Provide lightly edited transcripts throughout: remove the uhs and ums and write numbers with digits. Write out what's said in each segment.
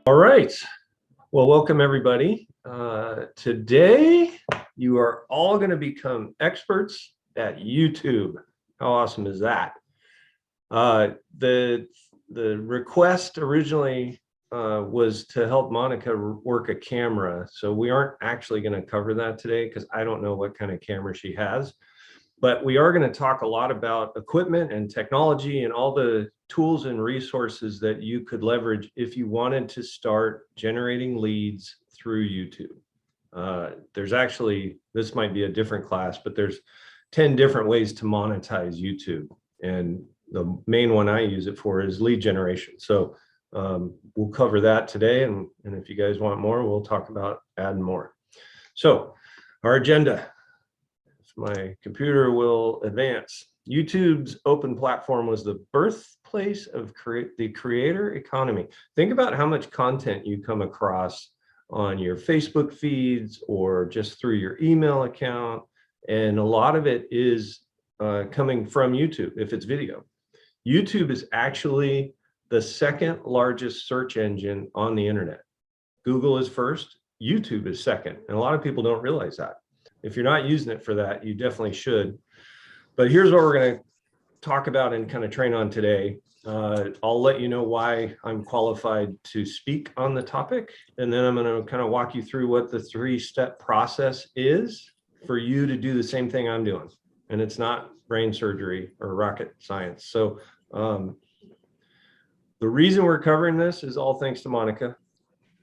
All right. Well, welcome everybody. Today, you are all going to become experts at YouTube. How awesome is that? The request originally was to help Monica work a camera. So we aren't actually going to cover that today because I don't know what kind of camera she has. But we are going to talk a lot about equipment and technology and all the tools and resources that you could leverage if you wanted to start generating leads through YouTube. There's actually, this might be a different class, but there's 10 different ways to monetize YouTube. And the main one I use it for is lead generation. So we'll cover that today. And if you guys want more, we'll talk about adding more. So our agenda. My computer will advance. YouTube's open platform was the birthplace of the creator economy. Think about how much content you come across on your Facebook feeds or just through your email account. And a lot of it is coming from YouTube if it's video. YouTube is actually the second largest search engine on the internet. Google is first, YouTube is second. And a lot of people don't realize that. If you're not using it for that, you definitely should. But here's what we're going to talk about and kind of train on today. I'll let you know why I'm qualified to speak on the topic. And then I'm going to kind of walk you through what the 3-step process is for you to do the same thing I'm doing. And it's not brain surgery or rocket science. So the reason we're covering this is all thanks to Monica.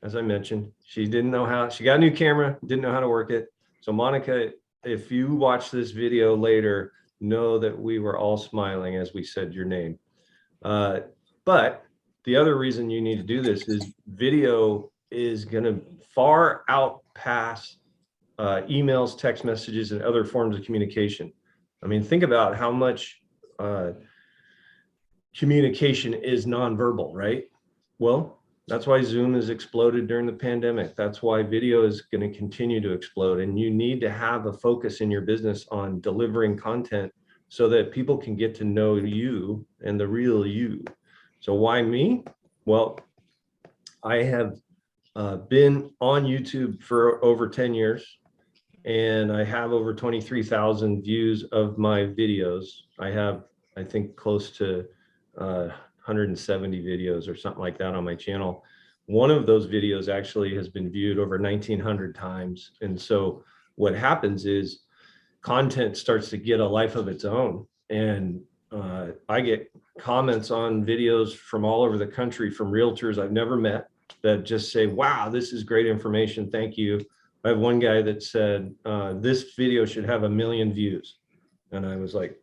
As I mentioned, she didn't know how, she got a new camera, didn't know how to work it. So Monica, if you watch this video later, know that we were all smiling as we said your name. But the other reason you need to do this is video is going to far outpass emails, text messages, and other forms of communication. I mean, think about how much communication is nonverbal, right? Well, that's why Zoom has exploded during the pandemic. That's why video is going to continue to explode. And you need to have a focus in your business on delivering content so that people can get to know you and the real you. So why me? Well, I have been on YouTube for over 10 years, and I have over 23,000 views of my videos. I have, I think, close to 170 videos or something like that on my channel. One of those videos actually has been viewed over 1,900 times. And so what happens is content starts to get a life of its own. And I get comments on videos from all over the country from realtors I've never met that just say, wow, this is great information. Thank you. I have one guy that said, this video should have 1 million views. And I was like,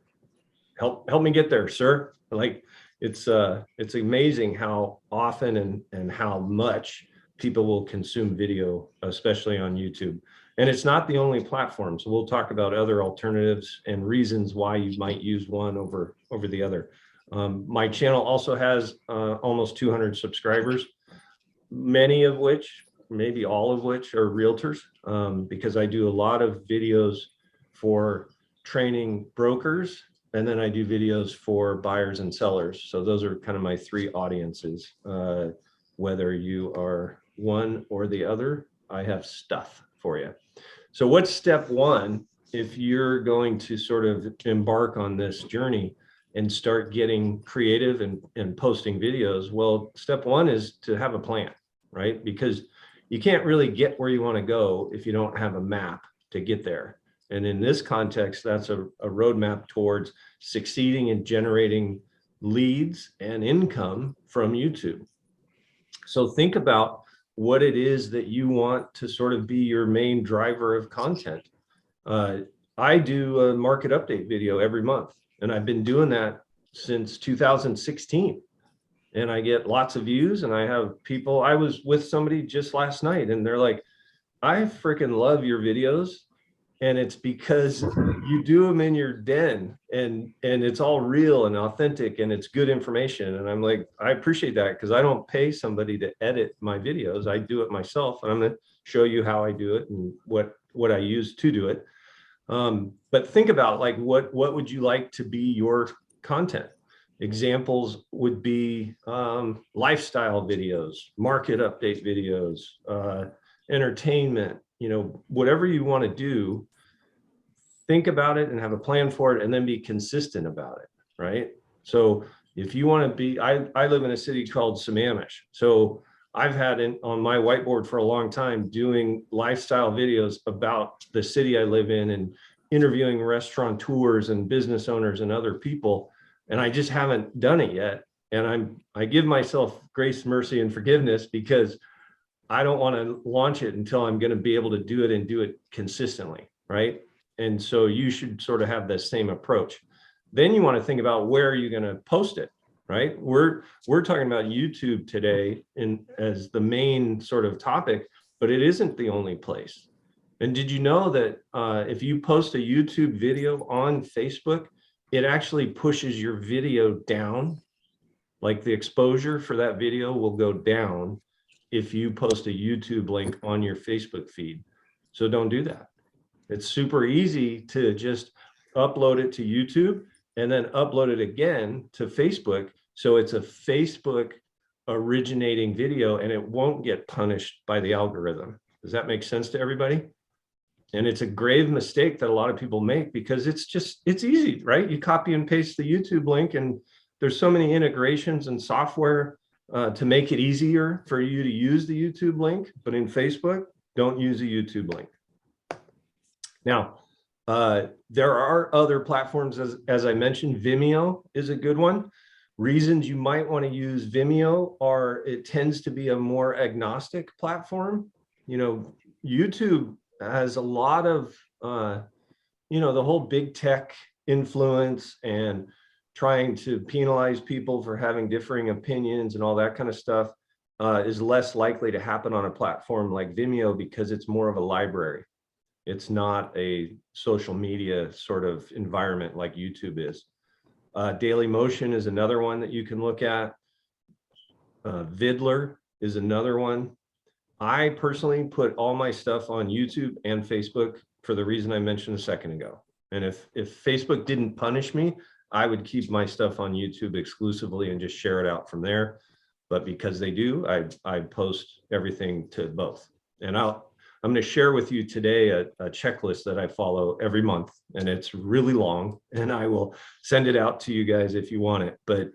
help me get there, sir. Like, it's amazing how often and how much people will consume video, especially on YouTube. And it's not the only platform. So we'll talk about other alternatives and reasons why you might use one over the other. My channel also has almost 200 subscribers, many of which, maybe all of which, are realtors, because I do a lot of videos for training brokers. And then I do videos for buyers and sellers. So those are kind of my 3 audiences. Whether you are one or the other, I have stuff for you. So what's step 1 if you're going to sort of embark on this journey and start getting creative and posting videos? Well, step 1 is to have a plan, right? Because you can't really get where you want to go if you don't have a map to get there. And in this context, that's a roadmap towards succeeding in generating leads and income from YouTube. So think about what it is that you want to sort of be your main driver of content. I do a market update video every month, and I've been doing that since 2016. And I get lots of views, and I have people, I was with somebody just last night, and they're like, I freaking love your videos. And it's because you do them in your den and it's all real and authentic and it's good information. And I'm like, I appreciate that because I don't pay somebody to edit my videos. I do it myself, and I'm going to show you how I do it and what I use to do it. But think about, like, what would you like to be your content? Examples would be lifestyle videos, market update videos, entertainment, you know, whatever you want to do, think about it and have a plan for it and then be consistent about it, right? So if you want to be, I live in a city called Sammamish. So I've had on my whiteboard for a long time doing lifestyle videos about the city I live in and interviewing restaurateurs and business owners and other people. And I just haven't done it yet. And I give myself grace, mercy, and forgiveness because I don't want to launch it until I'm going to be able to do it and do it consistently, right? And so you should sort of have the same approach. Then you want to think about where you're going to post it, right? We're talking about YouTube today as the main sort of topic, but it isn't the only place. And did you know that if you post a YouTube video on Facebook, it actually pushes your video down? Like the exposure for that video will go down if you post a YouTube link on your Facebook feed. So don't do that. It's super easy to just upload it to YouTube and then upload it again to Facebook. So it's a Facebook originating video and it won't get punished by the algorithm. Does that make sense to everybody? And it's a grave mistake that a lot of people make because it's easy, right? You copy and paste the YouTube link and there's so many integrations and software to make it easier for you to use the YouTube link. But in Facebook, don't use a YouTube link. Now, there are other platforms, as I mentioned. Vimeo is a good one. Reasons you might want to use Vimeo are it tends to be a more agnostic platform. You know, YouTube has a lot of, you know, the whole big tech influence and trying to penalize people for having differing opinions and all that kind of stuff is less likely to happen on a platform like Vimeo because it's more of a library. It's not a social media sort of environment like YouTube is. Daily Motion is another one that you can look at. Vidler is another one. I personally put all my stuff on YouTube and Facebook for the reason I mentioned a second ago. And if Facebook didn't punish me, I would keep my stuff on YouTube exclusively and just share it out from there. But because they do, I post everything to both. And I'm going to share with you today a checklist that I follow every month, and it's really long, and I will send it out to you guys if you want it. But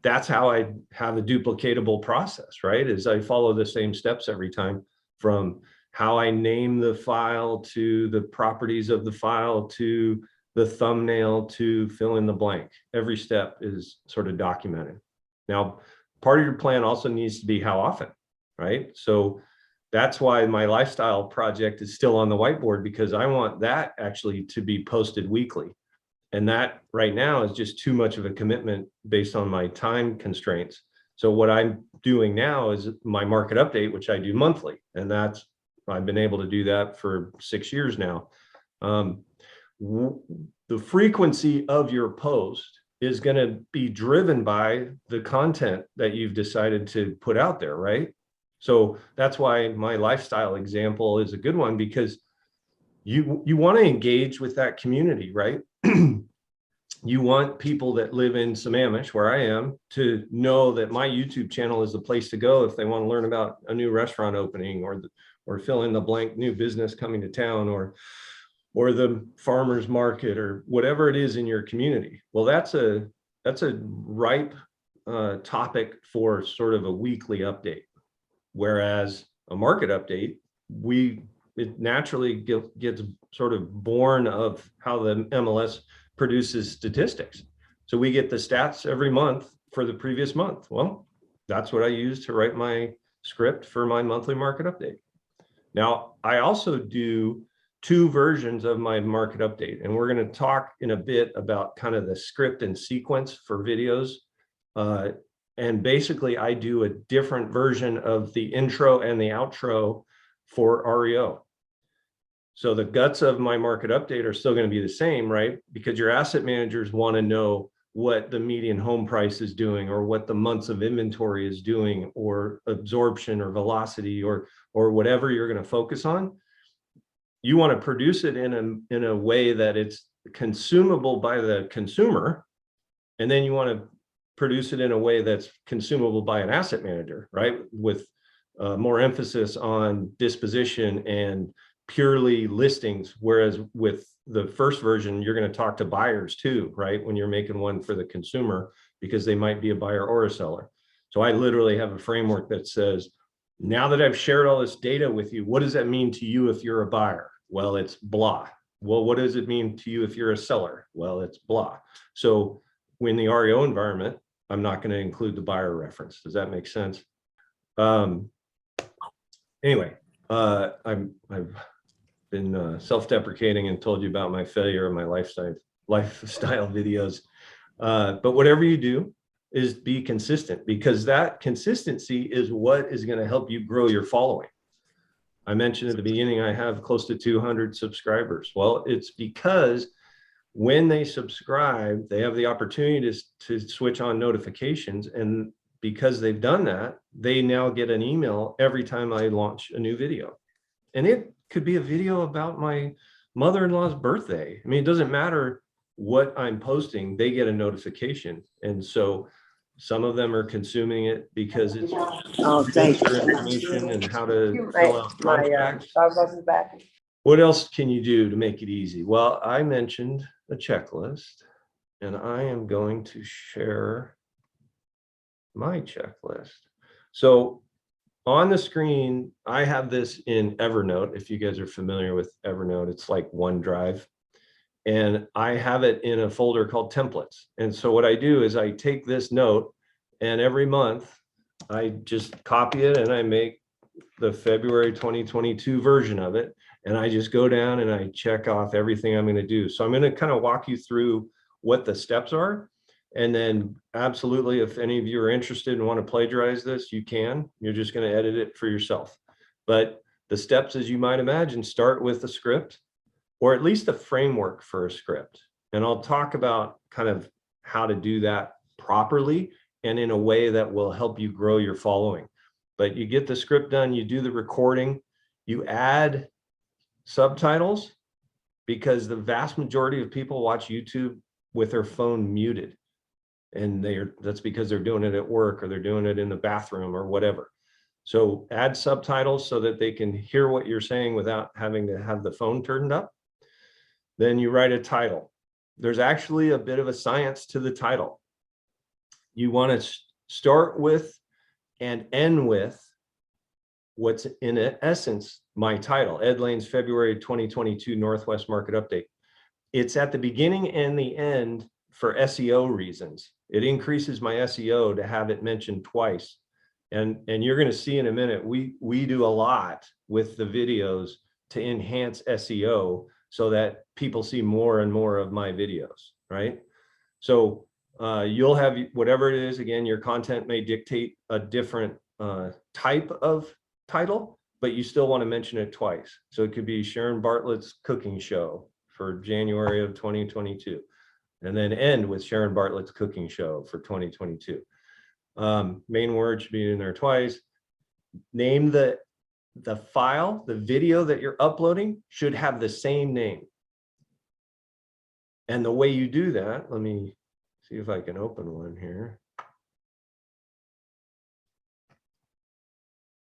that's how I have a duplicatable process, right? Is I follow the same steps every time, from how I name the file to the properties of the file to the thumbnail to fill in the blank. Every step is sort of documented. Now, part of your plan also needs to be how often, right? So that's why my lifestyle project is still on the whiteboard, because I want that actually to be posted weekly. And that right now is just too much of a commitment based on my time constraints. So what I'm doing now is my market update, which I do monthly. And I've been able to do that for 6 years now. The frequency of your post is going to be driven by the content that you've decided to put out there, right? So that's why my lifestyle example is a good one, because you want to engage with that community, right? You want people that live in Sammamish, where I am, to know that my YouTube channel is the place to go if they want to learn about a new restaurant opening or fill in the blank new business coming to town, or the farmer's market, or whatever it is in your community. Well, that's a ripe topic for sort of a weekly update. Whereas a market update, it naturally gets sort of born of how the MLS produces statistics. So we get the stats every month for the previous month. Well, that's what I use to write my script for my monthly market update. Now, I also do 2 versions of my market update, and we're going to talk in a bit about kind of the script and sequence for videos. And basically, I do a different version of the intro and the outro for REO. So the guts of my market update are still going to be the same, right? Because your asset managers want to know what the median home price is doing, or what the months of inventory is doing, or absorption or velocity, or whatever you're going to focus on. You want to produce it in a way that it's consumable by the consumer, And then you want to produce it in a way that's consumable by an asset manager, right? With more emphasis on disposition and purely listings. Whereas with the first version, you're going to talk to buyers too, right? When you're making one for the consumer, because they might be a buyer or a seller. So I literally have a framework that says, now that I've shared all this data with you, what does that mean to you if you're a buyer? Well, it's blah. Well, what does it mean to you if you're a seller? Well, it's blah. So in the REO environment, I'm not going to include the buyer reference. Does that make sense? Anyway, I've been self-deprecating and told you about my failure of my lifestyle videos. But whatever you do is be consistent, because that consistency is what is going to help you grow your following. I mentioned at the beginning, I have close to 200 subscribers. Well, it's because when they subscribe, they have the opportunity to switch on notifications. And because they've done that, they now get an email every time I launch a new video. And it could be a video about my mother-in-law's birthday. I mean, it doesn't matter what I'm posting, they get a notification. And so some of them are consuming it because it's information and how to fill out contracts. What else can you do to make it easy? Well, I mentioned a checklist, and I am going to share my checklist. So on the screen, I have this in Evernote. If you guys are familiar with Evernote, it's like OneDrive. And I have it in a folder called templates. And so what I do is I take this note, and every month I just copy it and I make the February 2022 version of it. And I just go down and I check off everything I'm going to do. So I'm going to kind of walk you through what the steps are. And then absolutely, if any of you are interested and want to plagiarize this, you can. You're just going to edit it for yourself. But the steps, as you might imagine, start with a script, or at least a framework for a script. And I'll talk about kind of how to do that properly and in a way that will help you grow your following. But you get the script done, you do the recording, you add subtitles, because the vast majority of people watch YouTube with their phone muted. And that's because they're doing it at work, or they're doing it in the bathroom or whatever. So add subtitles so that they can hear what you're saying without having to have the phone turned up. Then you write a title. There's actually a bit of a science to the title. You want to start with and end with what's in essence my title, Ed Laine's February 2022 Northwest Market Update. It's at the beginning and the end for SEO reasons. It increases my SEO to have it mentioned twice. And you're going to see in a minute, we do a lot with the videos to enhance SEO so that people see more and more of my videos, right? So you'll have whatever it is. Again, your content may dictate a different type of title, but you still want to mention it twice. So it could be Sharon Bartlett's cooking show for January of 2022, and then end with Sharon Bartlett's cooking show for 2022. Main word should be in there twice. Name the file, the video that you're uploading should have the same name. And the way you do that, let me see if I can open one here.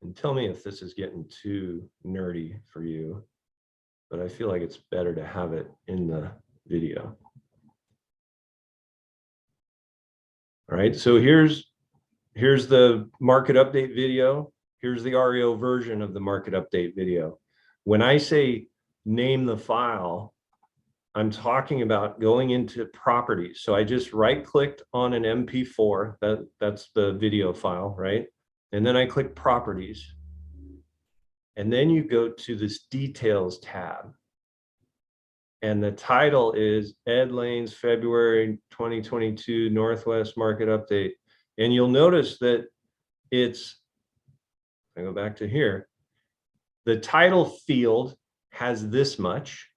And tell me if this is getting too nerdy for you, but I feel like it's better to have it in the video. All right, so here's the market update video. Here's the REO version of the market update video. When I say name the file, I'm talking about going into properties. So I just right-clicked on an MP4, that's the video file, right? And then I click properties. And then you go to this details tab. And the title is Ed Laine's February 2022 Northwest Market Update. And you'll notice that I go back to here, the title field has this much.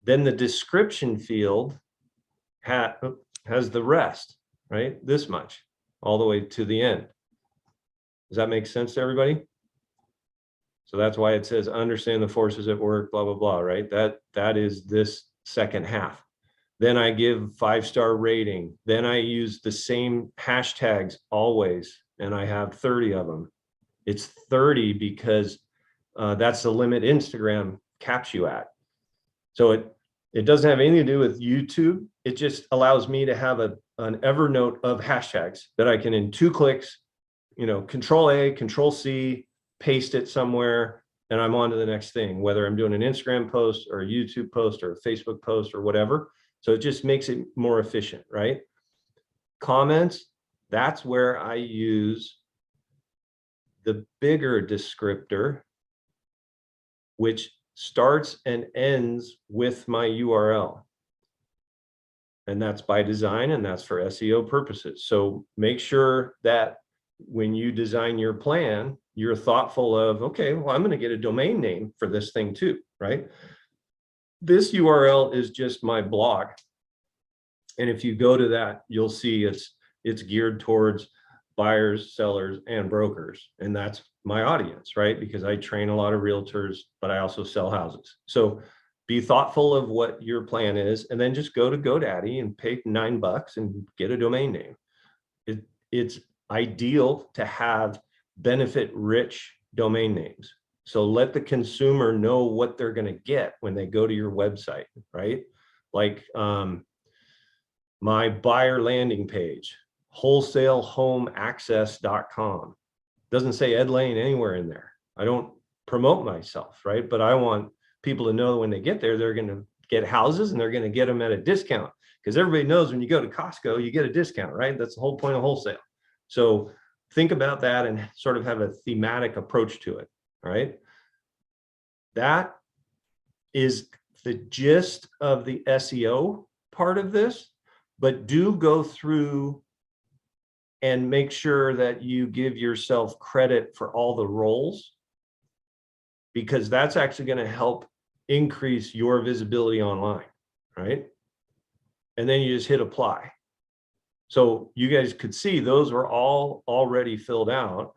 Then the description field has the rest, right? This much, all the way to the end. Does that make sense to everybody? So that's why it says understand the forces at work, blah, blah, blah, right? That is this second half. Then I give 5-star rating. Then I use the same hashtags always, and I have 30 of them. It's 30 because that's the limit Instagram caps you at. So it doesn't have anything to do with YouTube. It just allows me to have an Evernote of hashtags that I can, in 2 clicks, Control A, Control C, paste it somewhere, and I'm on to the next thing, whether I'm doing an Instagram post or a YouTube post or a Facebook post or whatever. So it just makes it more efficient, right? Comments, that's where I use the bigger descriptor, which starts and ends with my URL. And that's by design, and that's for SEO purposes. So make sure that when you design your plan, you're thoughtful of, okay, well, I'm going to get a domain name for this thing too, right? This URL is just my blog. And if you go to that, you'll see it's geared towards buyers, sellers, and brokers. And that's my audience, right? Because I train a lot of realtors, but I also sell houses. So be thoughtful of what your plan is, and then just go to GoDaddy and pay $9 and get a domain name. It's ideal to have benefit-rich domain names. So let the consumer know what they're going to get when they go to your website, right? Like my buyer landing page, wholesalehomeaccess.com. Doesn't say Ed Laine anywhere in there. I don't promote myself, right? But I want people to know when they get there, they're going to get houses, and they're going to get them at a discount, because everybody knows when you go to Costco, you get a discount, right? That's the whole point of wholesale. So think about that and sort of have a thematic approach to it, all right? That is the gist of the SEO part of this, but do go through and make sure that you give yourself credit for all the roles, because that's actually going to help increase your visibility online, right? And then you just hit apply. So you guys could see those were all already filled out.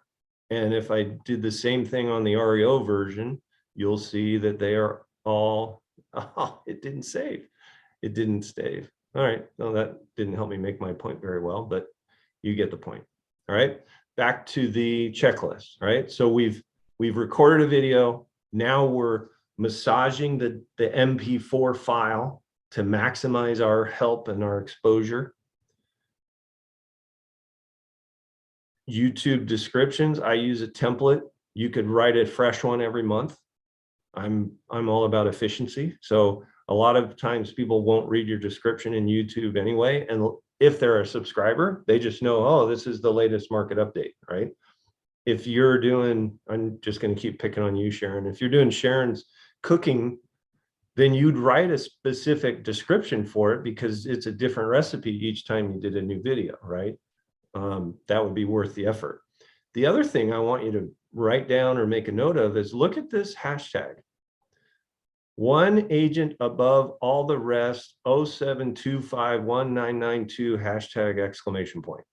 And if I did the same thing on the REO version, you'll see that they are all, oh, it didn't save. It didn't save. All right. No, that didn't help me make my point very well, but you get the point. All right. Back to the checklist, right? So we've recorded a video. Now we're massaging the MP4 file to maximize our help and our exposure. YouTube descriptions, I use a template. You could write a fresh one every month. I'm all about efficiency. So a lot of times people won't read your description in YouTube anyway. And if they're a subscriber, they just know, oh, this is the latest market update, right? If you're doing, I'm just going to keep picking on you, Sharon. If you're doing Sharon's cooking, then you'd write a specific description for it, because it's a different recipe each time you did a new video, right? That would be worth the effort. The other thing I want you to write down or make a note of is look at this hashtag. One agent above all the rest, 07251992 hashtag exclamation point.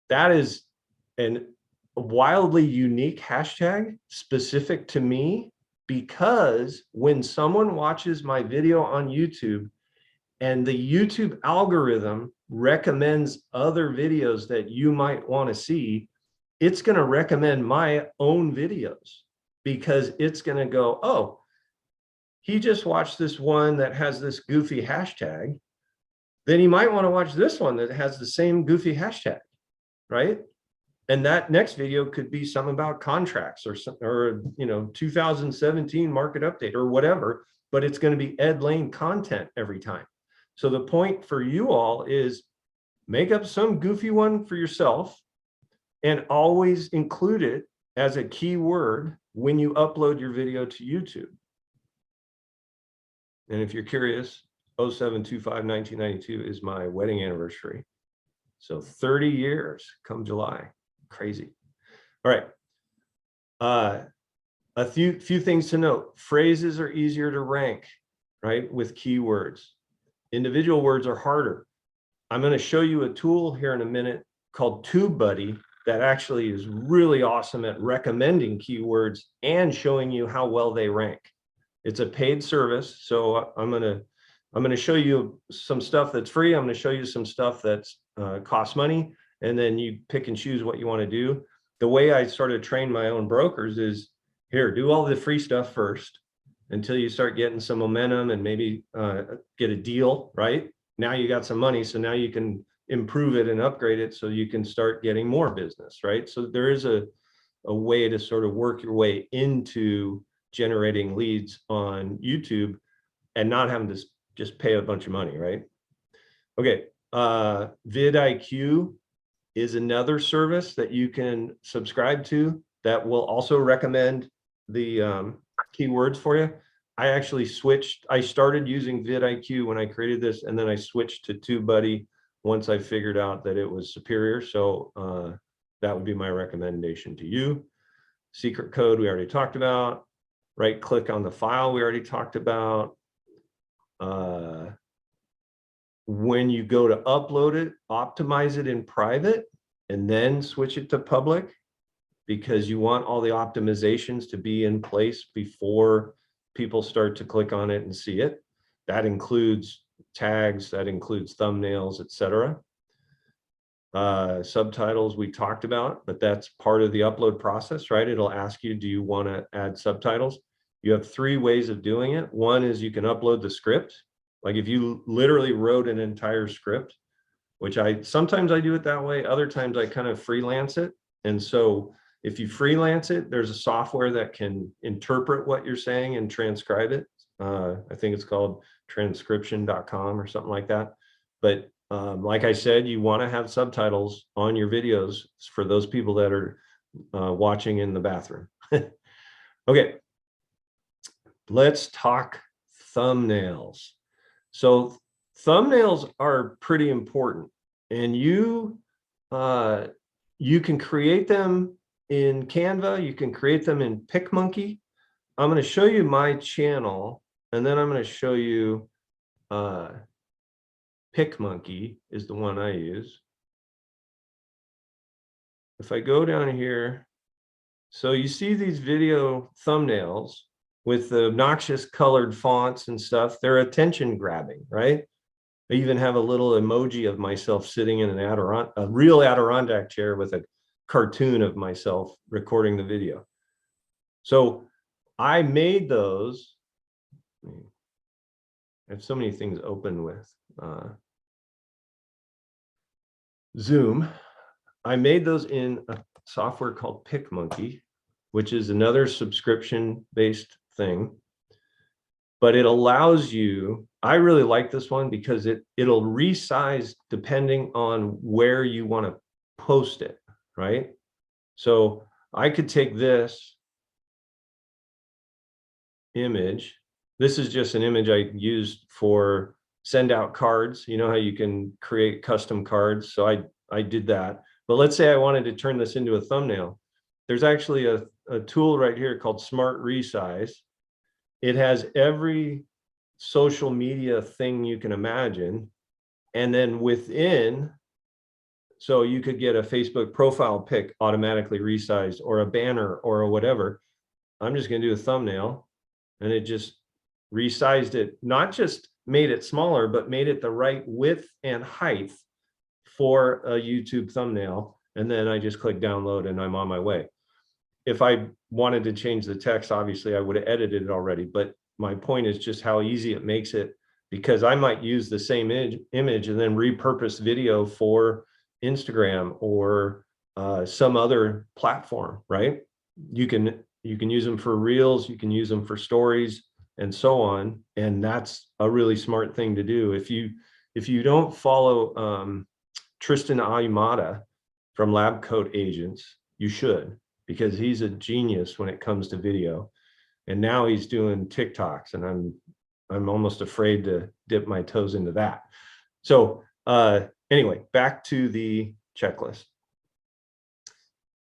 That is a wildly unique hashtag specific to me, because when someone watches my video on YouTube and the YouTube algorithm recommends other videos that you might want to see, it's going to recommend my own videos, because it's going to go, oh, he just watched this one that has this goofy hashtag. Then he might want to watch this one that has the same goofy hashtag, right? And that next video could be something about contracts or 2017 market update or whatever, but it's going to be Ed Laine content every time. So the point for you all is make up some goofy one for yourself and always include it as a keyword when you upload your video to YouTube. And if you're curious, 07251992 is my wedding anniversary. So 30 years come July. Crazy. All right. A few things to note. Phrases are easier to rank, right, with keywords. Individual words are harder. I'm going to show you a tool here in a minute called TubeBuddy that actually is really awesome at recommending keywords and showing you how well they rank. It's a paid service, so I'm going to I'm going to show you some stuff that's free. I'm going to show you some stuff that's costs money, and then you pick and choose what you want to do. The way I sort of train my own brokers is, here, do all the free stuff first until you start getting some momentum and maybe get a deal, right? Now you got some money, so now you can improve it and upgrade it so you can start getting more business, right? So there is a way to sort of work your way into generating leads on YouTube and not having to just pay a bunch of money, right? Okay, vidIQ is another service that you can subscribe to that will also recommend the keywords for you. I actually switched. I started using vidIQ when I created this, and then I switched to TubeBuddy once I figured out that it was superior. So that would be my recommendation to you. Secret code we already talked about. Right click on the file we already talked about. When you go to upload it, optimize it in private and then switch it to public, because you want all the optimizations to be in place before people start to click on it and see it. That includes tags, that includes thumbnails, etc. Subtitles we talked about, but that's part of the upload process, right? It'll ask you, do you want to add subtitles? You have 3 ways of doing it. One is you can upload the script. Like if you literally wrote an entire script, which sometimes I do it that way. Other times I kind of freelance it. And so if you freelance it, there's a software that can interpret what you're saying and transcribe it. I think it's called transcription.com or something like that. But like I said, you want to have subtitles on your videos for those people that are watching in the bathroom. Okay, let's talk thumbnails. So thumbnails are pretty important, and you can create them in Canva. You can create them in PicMonkey. I'm going to show you my channel, and then I'm going to show you PicMonkey is the one I use. If I go down here, so you see these video thumbnails with the obnoxious colored fonts and stuff. They're attention grabbing, right? I even have a little emoji of myself sitting in a real Adirondack chair with a cartoon of myself recording the video. So I made those. I have so many things open with Zoom. I made those in a software called PicMonkey, which is another subscription-based thing. But it allows you, I really like this one because it'll resize depending on where you want to post it, right? So I could take this image. This is just an image I used for send out cards. You know how you can create custom cards? So I did that. But let's say I wanted to turn this into a thumbnail. There's actually a tool right here called Smart Resize. It has every social media thing you can imagine. And then within, so you could get a Facebook profile pic automatically resized, or a banner or a whatever. I'm just going to do a thumbnail, and it just resized it, not just made it smaller, but made it the right width and height for a YouTube thumbnail. And then I just click download and I'm on my way. If I wanted to change the text, obviously I would have edited it already, but my point is just how easy it makes it, because I might use the same image and then repurpose video for Instagram or some other platform, right? You can use them for reels, you can use them for stories and so on. And that's a really smart thing to do. If you don't follow Tristan Ayumada from Lab Coat Agents, you should, because he's a genius when it comes to video. And now he's doing TikToks, and I'm almost afraid to dip my toes into that. So anyway, back to the checklist.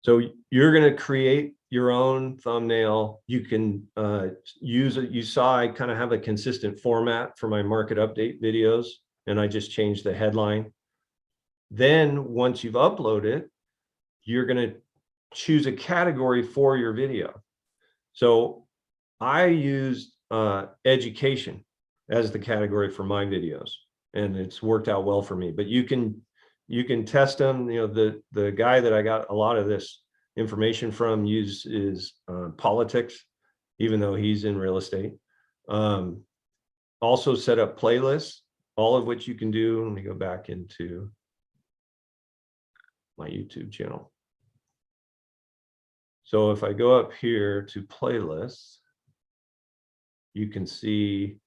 So you're going to create your own thumbnail. You can use it. You saw I kind of have a consistent format for my market update videos, and I just changed the headline. Then once you've uploaded, you're going to choose a category for your video. So I used education, as the category for my videos, and it's worked out well for me. But you can test them. You know, the guy that I got a lot of this information from uses politics, even though he's in real estate. Also set up playlists, all of which you can do. Let me go back into my YouTube channel. So if I go up here to playlists, you can see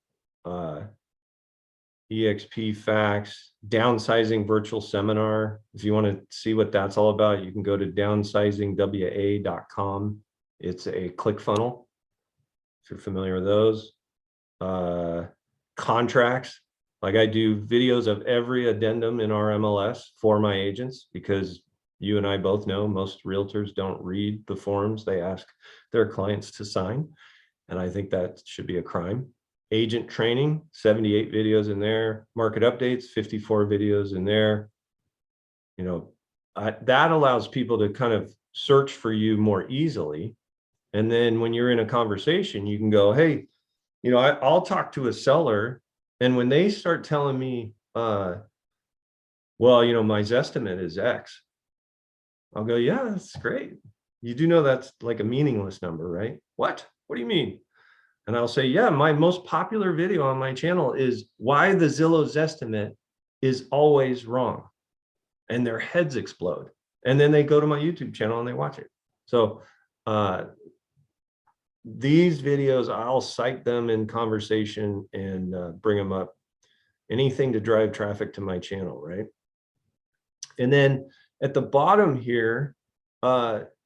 EXP facts, downsizing virtual seminar. If you want to see what that's all about, you can go to downsizingwa.com. It's a click funnel, if you're familiar with those. Contracts, like I do videos of every addendum in our MLS for my agents, because you and I both know most realtors don't read the forms they ask their clients to sign. And I think that should be a crime. Agent training, 78 videos in there. Market updates, 54 videos in there. You know, that allows people to kind of search for you more easily. And then when you're in a conversation, you can go, hey, you know, I'll talk to a seller, and when they start telling me, well, you know, my Zestimate is X, I'll go, yeah, that's great. You do know that's like a meaningless number, right? What do you mean? And I'll say, yeah, my most popular video on my channel is why the Zillow Zestimate is always wrong. And their heads explode. And then they go to my YouTube channel and they watch it. So these videos, I'll cite them in conversation and bring them up. Anything to drive traffic to my channel, right? And then at the bottom here,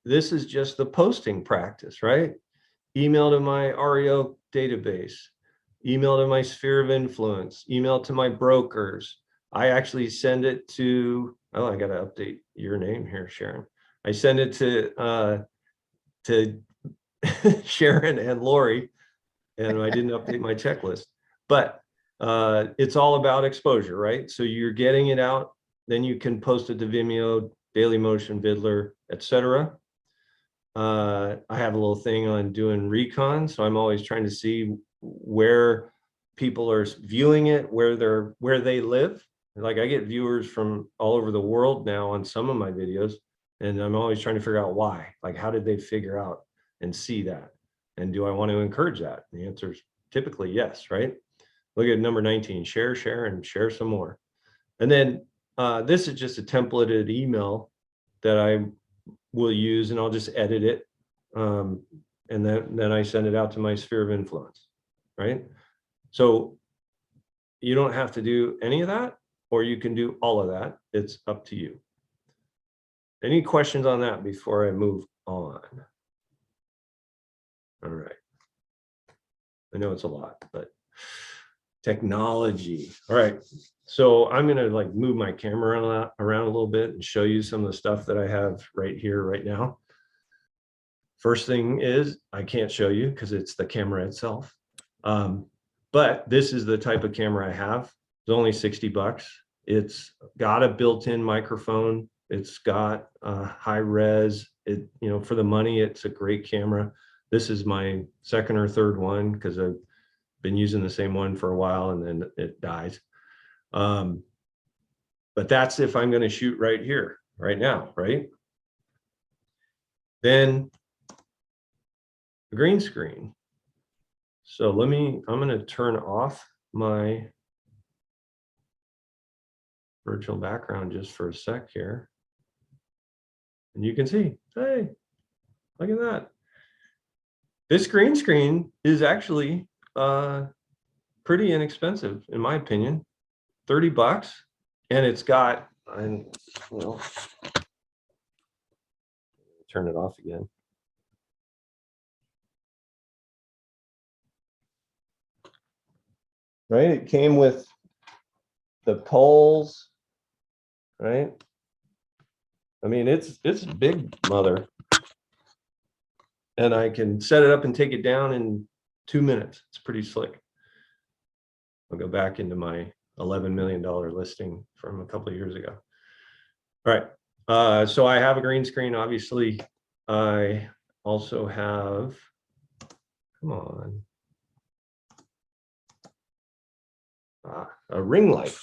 this is just the posting practice, right? Email to my REO database, email to my sphere of influence, email to my brokers. I actually send it to, oh, I got to update your name here, Sharon. I send it to Sharon and Lori, and I didn't update my checklist, but it's all about exposure, right? So you're getting it out, then you can post it to Vimeo, Dailymotion, Vidler, etc. I have a little thing on doing recon, so I'm always trying to see where people are viewing it, where they live. Like I get viewers from all over the world now on some of my videos, and I'm always trying to figure out why. Like, how did they figure out and see that? And do I want to encourage that? The answer is typically yes, right? Look at number 19, share, and share some more. And then this is just a templated email that I will use, and I'll just edit it. And then I send it out to my sphere of influence, right? So you don't have to do any of that, or you can do all of that. It's up to you. Any questions on that before I move on? All right. I know it's a lot, but technology. All right. So I'm going to like move my camera around a little bit and show you some of the stuff that I have right here, right now. First thing is I can't show you because it's the camera itself. But this is the type of camera I have. It's only 60 bucks. It's got a built-in microphone. It's got high res. It, you know, for the money, it's a great camera. This is my second or third one because I've been using the same one for a while and then it dies. But that's if I'm going to shoot right here, right now, right? Then the green screen. So I'm going to turn off my virtual background just for a sec here. And you can see, hey, look at that. This green screen is actually pretty inexpensive, in my opinion, 30 bucks. And it's got, and well, turn it off again. Right, it came with the poles, right? I mean, it's a big mother. And I can set it up and take it down in 2 minutes. It's pretty slick. I'll go back into my $11 million listing from a couple of years ago. All right, so I have a green screen, obviously. I also have, come on. a ring light,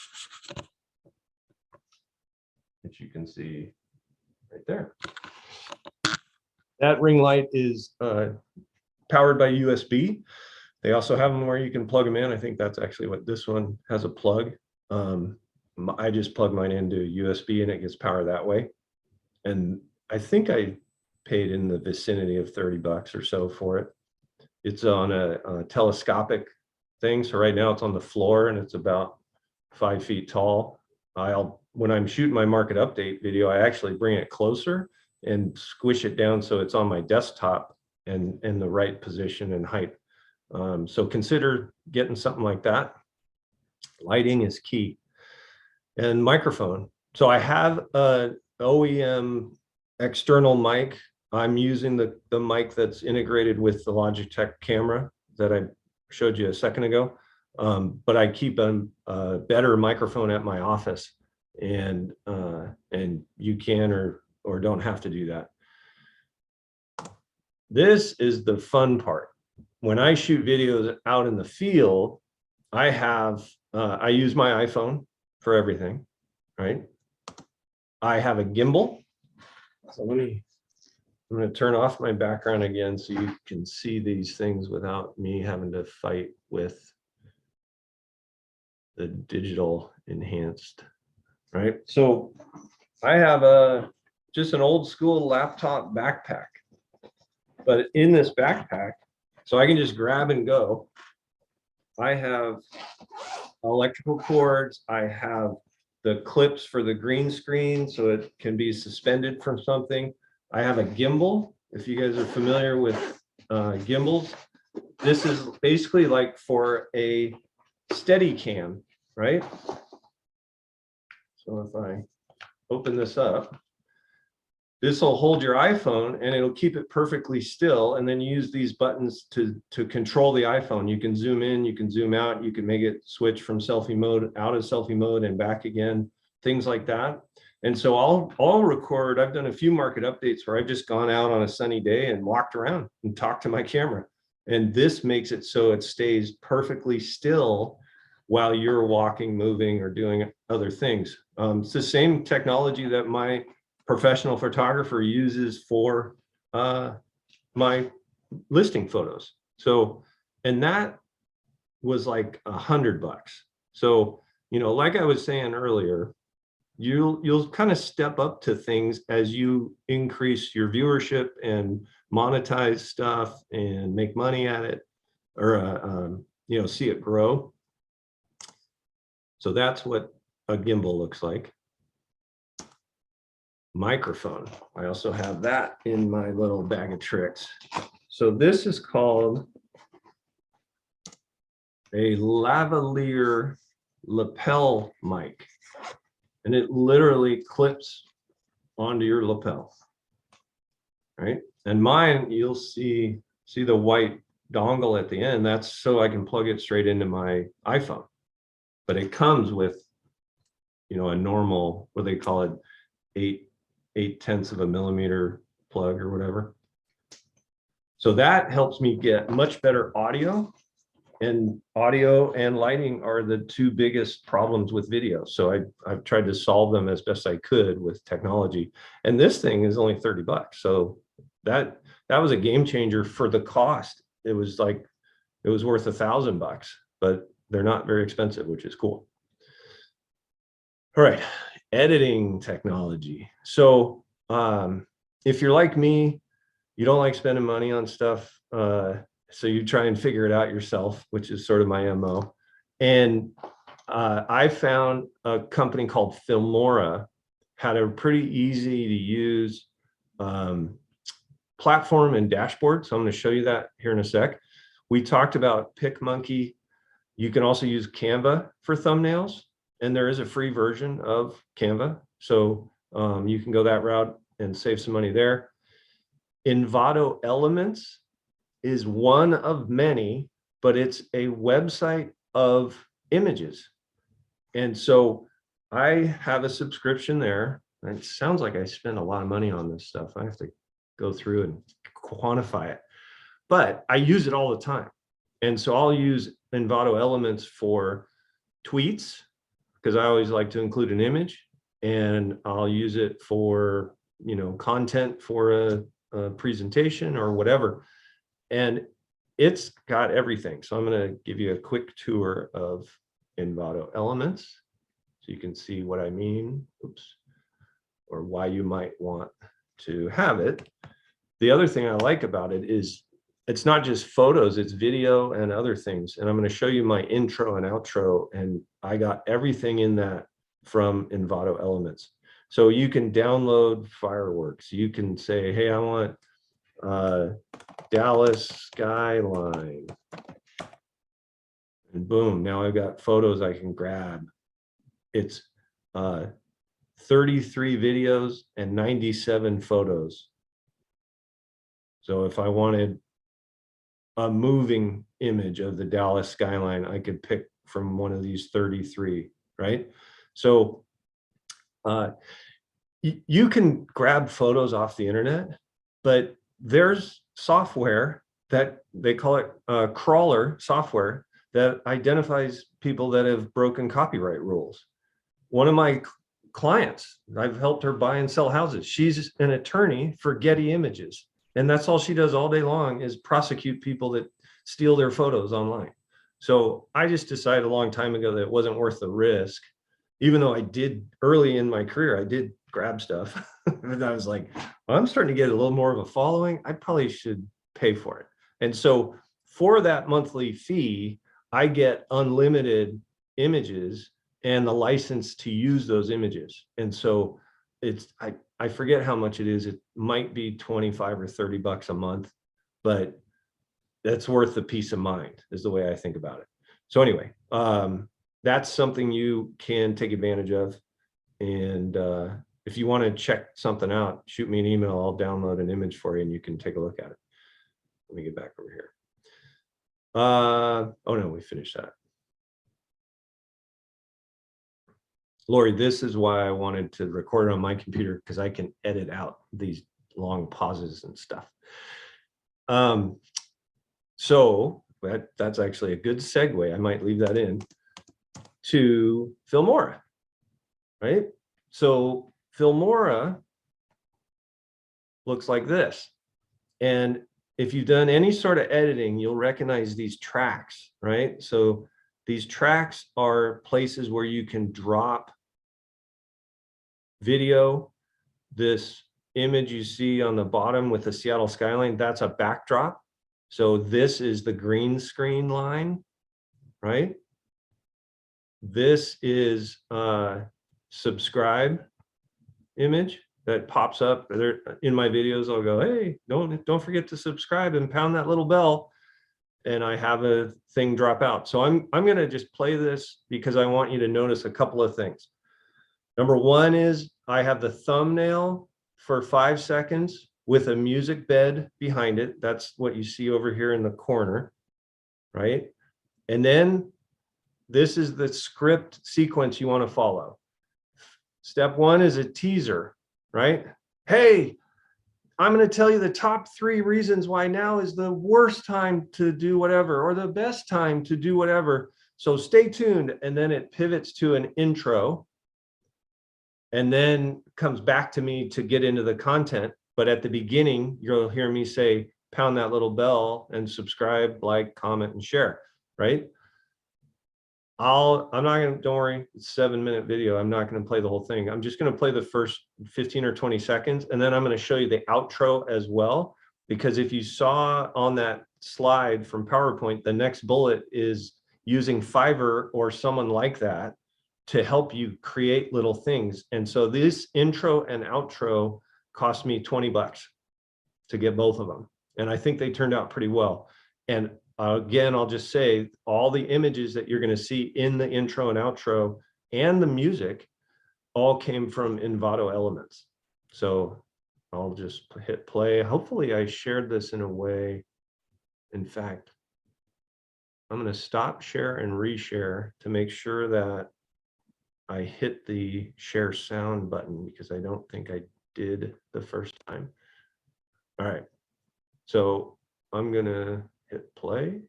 which you can see right there. That ring light is powered by USB. They also have them where you can plug them in. I think that's actually what this one has, a plug. I just plug mine into USB and it gets power that way. And I think I paid in the vicinity of 30 bucks or so for it. It's on a telescopic thing. So right now it's on the floor and it's about 5 feet tall. When I'm shooting my market update video, I actually bring it closer and squish it down so it's on my desktop and in the right position and height. So consider getting something like that. Lighting is key. And microphone. So I have an OEM external mic. I'm using the mic that's integrated with the Logitech camera that I showed you a second ago. But I keep a better microphone at my office, and you can or don't have to do that. This is the fun part. When I shoot videos out in the field, I use my iPhone for everything, right? I have a gimbal. So I'm going to turn off my background again so you can see these things without me having to fight with the digital enhanced, right? So I have just an old school laptop backpack, but in this backpack, so I can just grab and go. I have electrical cords. I have the clips for the green screen so it can be suspended from something. I have a gimbal. If you guys are familiar with gimbals, this is basically like for a steady cam, right? So if I open this up, this will hold your iPhone and it'll keep it perfectly still, and then use these buttons to control the iPhone. You can zoom in, you can zoom out, you can make it switch from selfie mode out of selfie mode and back again, things like that. And so I'll record. I've done a few market updates where I've just gone out on a sunny day and walked around and talked to my camera. And this makes it so it stays perfectly still while you're walking, moving, or doing other things. It's the same technology that my professional photographer uses for my listing photos. So, and that was like $100. So, you know, like I was saying earlier, you'll kind of step up to things as you increase your viewership and monetize stuff and make money at it, or you know, see it grow. So that's what a gimbal looks like. Microphone. I also have that in my little bag of tricks. So this is called a lavalier lapel mic, and it literally clips onto your lapel, right? And mine, you'll see the white dongle at the end. That's so I can plug it straight into my iPhone. But it comes with, you know, a normal, what they call it, 8/8 of a millimeter plug or whatever. So that helps me get much better audio, and audio and lighting are the two biggest problems with video. So I've tried to solve them as best I could with technology. And this thing is only 30 bucks. So that was a game changer for the cost. It was like, it was worth $1,000, but they're not very expensive, which is cool. All right, editing technology. So if you're like me, you don't like spending money on stuff. So you try and figure it out yourself, which is sort of my MO. And I found a company called Filmora had a pretty easy to use platform and dashboard. So I'm going to show you that here in a sec. We talked about PicMonkey. You can also use Canva for thumbnails, and there is a free version of Canva. So you can go that route and save some money there. Envato Elements is one of many, but it's a website of images. And so I have a subscription there. And it sounds like I spend a lot of money on this stuff. I have to go through and quantify it, but I use it all the time. And so I'll use Envato Elements for tweets, because I always like to include an image, and I'll use it for, you know, content for a presentation or whatever. And it's got everything. So I'm going to give you a quick tour of Envato Elements so you can see what I mean. Oops. Or why you might want to have it. The other thing I like about it is it's not just photos, it's video and other things. And I'm going to show you my intro and outro, and I got everything in that from Envato Elements. So you can download fireworks. You can say, hey, I want Dallas skyline. And boom, now I've got photos I can grab. It's 33 videos and 97 photos. So if I wanted a moving image of the Dallas skyline, I could pick from one of these 33, right? So you can grab photos off the internet, but there's software that they call it crawler software that identifies people that have broken copyright rules. One of my clients, I've helped her buy and sell houses. She's an attorney for Getty Images, and that's all she does all day long is prosecute people that steal their photos online. So I just decided a long time ago that it wasn't worth the risk, even though I did early in my career, I did grab stuff. And I was like, well, I'm starting to get a little more of a following. I probably should pay for it. And so for that monthly fee, I get unlimited images and the license to use those images. And so it's, I forget how much it is. It might be 25 or 30 bucks a month, but that's worth the peace of mind is the way I think about it. So anyway, that's something you can take advantage of. And if you want to check something out, shoot me an email. I'll download an image for you and you can take a look at it. Let me get back over here. Oh no, we finished that. Lori, this is why I wanted to record it on my computer, because I can edit out these long pauses and stuff. So that's actually a good segue. I might leave that in to Filmora, right? So Filmora looks like this. And if you've done any sort of editing, you'll recognize these tracks, right? So these tracks are places where you can drop video. This image you see on the bottom with the Seattle skyline, that's a backdrop. So this is the green screen line, right? This is a subscribe image that pops up there in my videos. I'll go, hey, don't forget to subscribe and pound that little bell. And I have a thing drop out. So I'm going to just play this because I want you to notice a couple of things. Number one is I have the thumbnail for 5 seconds with a music bed behind it. That's what you see over here in the corner, right? And then this is the script sequence you want to follow. Step one is a teaser, right? Hey, I'm going to tell you the top 3 reasons why now is the worst time to do whatever, or the best time to do whatever. So stay tuned. And then it pivots to an intro and then comes back to me to get into the content. But at the beginning, you'll hear me say, pound that little bell and subscribe, like, comment, and share, right? I'm not going to, don't worry, it's a 7-minute video. I'm not going to play the whole thing. I'm just going to play the first 15 or 20 seconds. And then I'm going to show you the outro as well. Because if you saw on that slide from PowerPoint, the next bullet is using Fiverr or someone like that to help you create little things. And so this intro and outro cost me 20 bucks to get both of them. And I think they turned out pretty well. And again, I'll just say all the images that you're going to see in the intro and outro and the music all came from Envato Elements. So I'll just hit play. Hopefully I shared this in a way. In fact, I'm going to stop share and reshare to make sure that I hit the share sound button, because I don't think I did the first time. All right. So I'm going to hit play.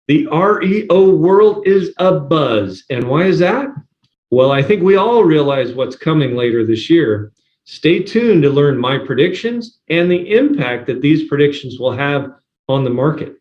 The REO world is abuzz. And why is that? Well, I think we all realize what's coming later this year. Stay tuned to learn my predictions and the impact that these predictions will have on the market.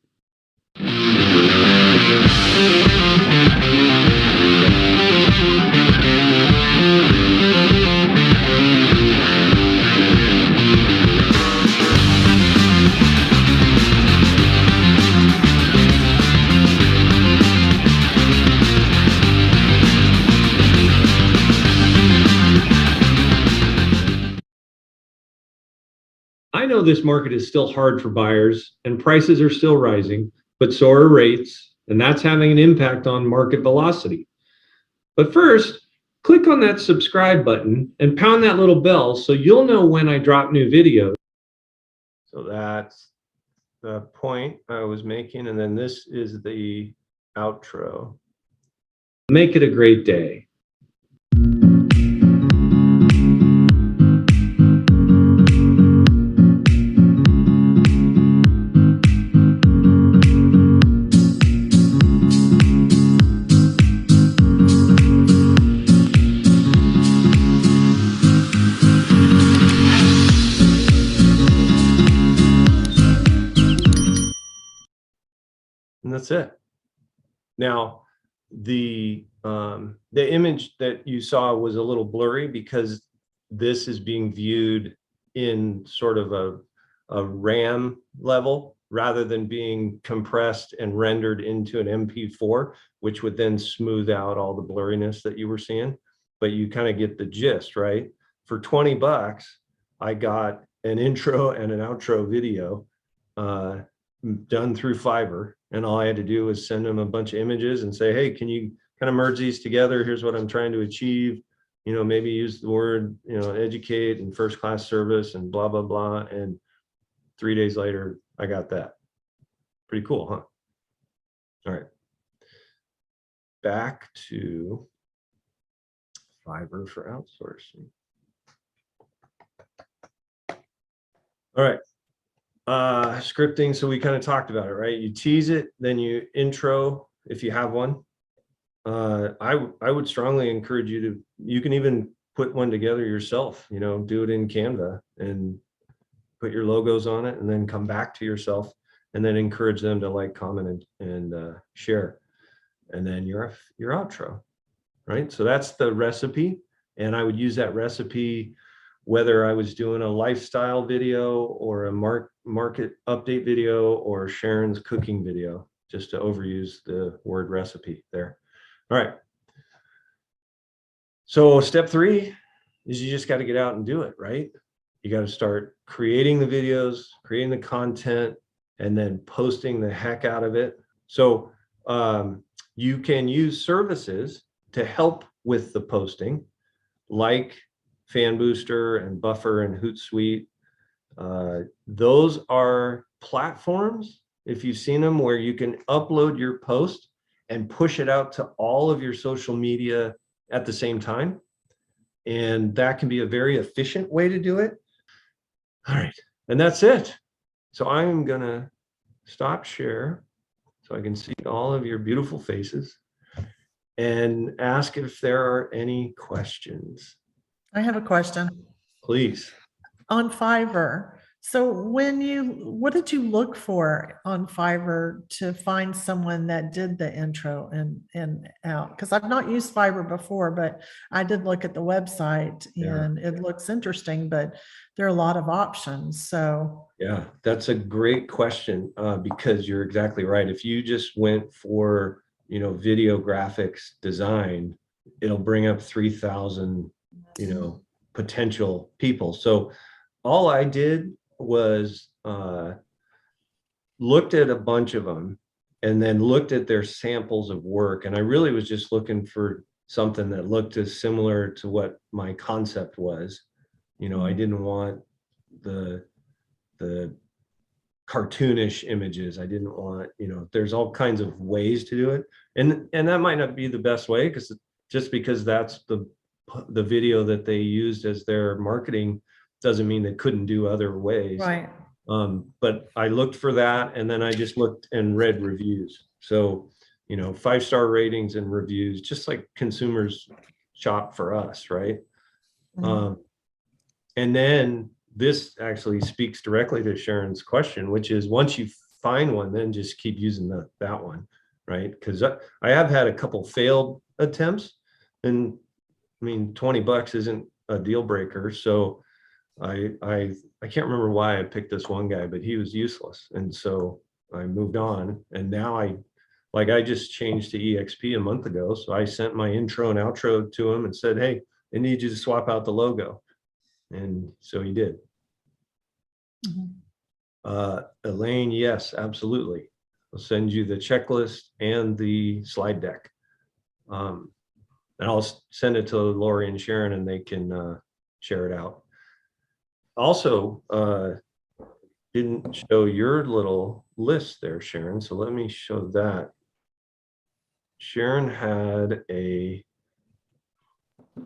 I know this market is still hard for buyers and prices are still rising, but so are rates, and that's having an impact on market velocity. But first, click on that subscribe button and pound that little bell so you'll know when I drop new videos. So that's the point I was making, and then this is the outro. Make it a great day. And that's it. Now, the image that you saw was a little blurry because this is being viewed in sort of a RAM level rather than being compressed and rendered into an MP4, which would then smooth out all the blurriness that you were seeing. But you kind of get the gist, right? For 20 bucks, I got an intro and an outro video done through Fiverr. And all I had to do was send them a bunch of images and say, hey, can you kind of merge these together? Here's what I'm trying to achieve. You know, maybe use the word, you know, educate and first class service and blah, blah, blah. And 3 days later, I got that. Pretty cool, huh? All right. Back to Fiverr for outsourcing. All right. Scripting, so we kind of talked about it, right? You tease it, then you intro if you have one. I would strongly encourage you to, you can even put one together yourself, you know, do it in Canva and put your logos on it and then come back to yourself and then encourage them to like, comment and share. And then your outro, right? So that's the recipe. And I would use that recipe whether I was doing a lifestyle video or a market update video or Sharon's cooking video, just to overuse the word recipe there. All right. So step 3 is you just got to get out and do it, right? You got to start creating the videos, creating the content, and then posting the heck out of it. So you can use services to help with the posting, like Fan Booster and Buffer and Hootsuite. Those are platforms, if you've seen them, where you can upload your post and push it out to all of your social media at the same time. And that can be a very efficient way to do it. All right, and that's it. So I'm gonna stop share so I can see all of your beautiful faces and ask if there are any questions. I have a question. Please. On Fiverr. So what did you look for on Fiverr to find someone that did the intro and out? Because I've not used Fiverr before, but I did look at the website and it looks interesting, but there are a lot of options. So yeah, that's a great question because you're exactly right. If you just went for, you know, video graphics design, it'll bring up 3,000, you know, potential people. So all I did was looked at a bunch of them and then looked at their samples of work. And I really was just looking for something that looked as similar to what my concept was. You know, I didn't want the cartoonish images. I didn't want, you know, there's all kinds of ways to do it. And that might not be the best way because that's the video that they used as their marketing doesn't mean they couldn't do other ways. right. But I looked for that and then I just looked and read reviews. So, you know, 5-star ratings and reviews, just like consumers shop for us, right? And then this actually speaks directly to Sharon's question, which is once you find one, then just keep using that one, right? Because I have had a couple failed attempts, and I mean, $20 isn't a deal breaker. So I can't remember why I picked this one guy, but he was useless. And so I moved on, and now I just changed to EXP a month ago. So I sent my intro and outro to him and said, hey, I need you to swap out the logo. And so he did. Elaine, yes, absolutely. I'll send you the checklist and the slide deck. And I'll send it to Lori and Sharon, and they can share it out. Also, didn't show your little list there, Sharon. So let me show that. Sharon had a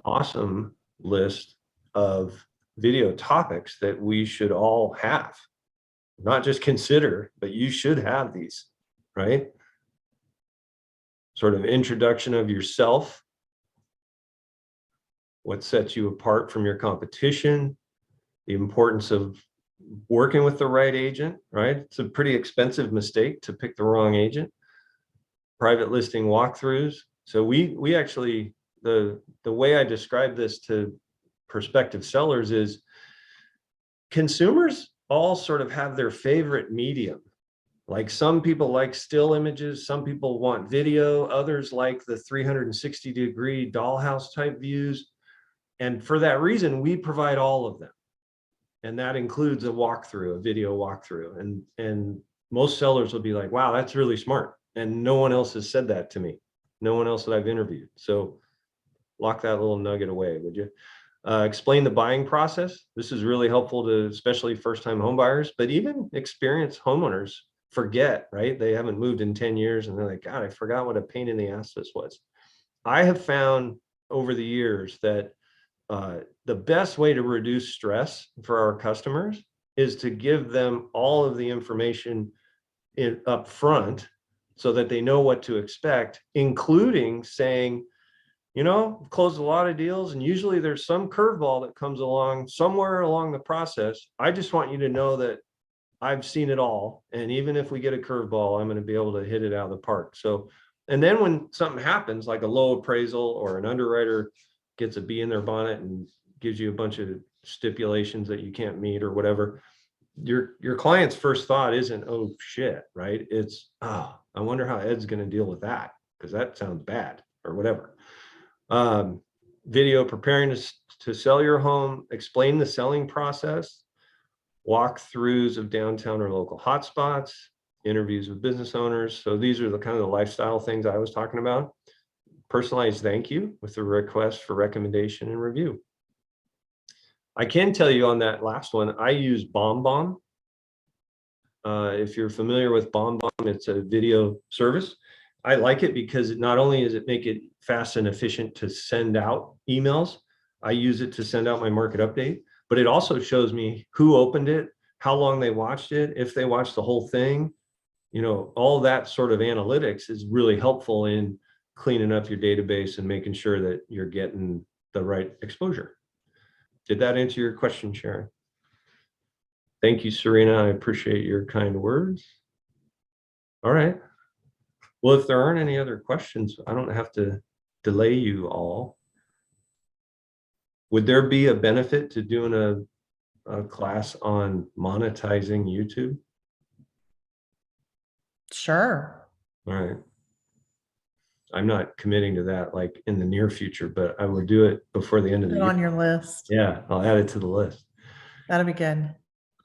awesome list of video topics that we should all have, not just consider, but you should have these, right? Sort of introduction of yourself, what sets you apart from your competition, the importance of working with the right agent, right? It's a pretty expensive mistake to pick the wrong agent. Private listing walkthroughs. So we actually, the way I describe this to prospective sellers is consumers all sort of have their favorite medium. Like some people like still images, some people want video, others like the 360-degree dollhouse type views. And for that reason, we provide all of them. And that includes a walkthrough, a video walkthrough. And most sellers will be like, wow, that's really smart. And no one else has said that to me. No one else that I've interviewed. So lock that little nugget away, would you? Explain the buying process. This is really helpful to especially first-time home buyers, but even experienced homeowners forget, right? They haven't moved in 10 years and they're like, God, I forgot what a pain in the ass this was. I have found over the years that the best way to reduce stress for our customers is to give them all of the information up front so that they know what to expect, including saying, you know, I've closed a lot of deals and usually there's some curveball that comes along somewhere along the process. I just want you to know that I've seen it all. And even if we get a curveball, I'm going to be able to hit it out of the park. So, and then when something happens, like a low appraisal or an underwriter gets a bee in their bonnet and gives you a bunch of stipulations that you can't meet or whatever, your client's first thought isn't, oh shit, right? It's, oh, I wonder how Ed's going to deal with that, because that sounds bad or whatever. Video preparing to sell your home, explain the selling process, walkthroughs of downtown or local hotspots, interviews with business owners. So these are the kind of the lifestyle things I was talking about. Personalized thank you with a request for recommendation and review. I can tell you on that last one, I use BombBomb. If you're familiar with BombBomb, it's a video service. I like it because not only does it make it fast and efficient to send out emails, I use it to send out my market update, but it also shows me who opened it, how long they watched it, if they watched the whole thing. You know, all that sort of analytics is really helpful in cleaning up your database and making sure that you're getting the right exposure. Did that answer your question, Sharon? Thank you, Serena. I appreciate your kind words. All right. Well, if there aren't any other questions, I don't have to delay you all. Would there be a benefit to doing a class on monetizing YouTube? Sure. All right. I'm not committing to that like in the near future, but I will do it before the end of the Put year. it on your list. Yeah, I'll add it to the list. That'll be good.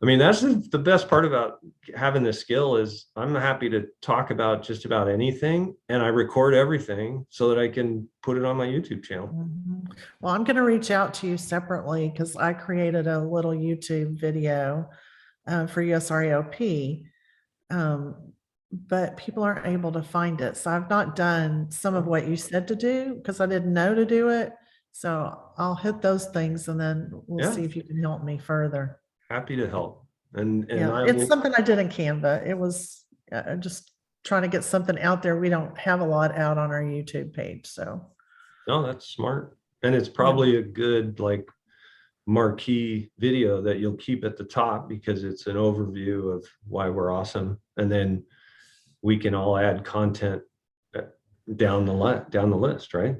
I mean, that's the best part about having this skill is I'm happy to talk about just about anything, and I record everything so that I can put it on my YouTube channel. Mhm. Well, I'm going to reach out to you separately because I created a little YouTube video for USREOP, but people aren't able to find it. So I've not done some of what you said to do because I didn't know to do it. So I'll hit those things and then we'll see if you can help me further. Happy to help. And yeah, it's something I did in Canva. It was just trying to get something out there. We don't have a lot out on our YouTube page, so. No, that's smart. And it's probably a good like marquee video that you'll keep at the top because it's an overview of why we're awesome. And then we can all add content down the list, right?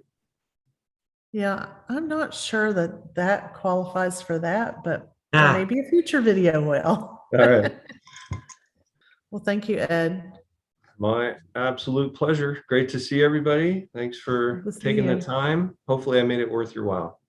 Yeah, I'm not sure that that qualifies for that, but maybe a future video will. All right. Well, thank you, Ed. My absolute pleasure. Great to see everybody. Thanks for Good to see taking the you. time. Hopefully I made it worth your while.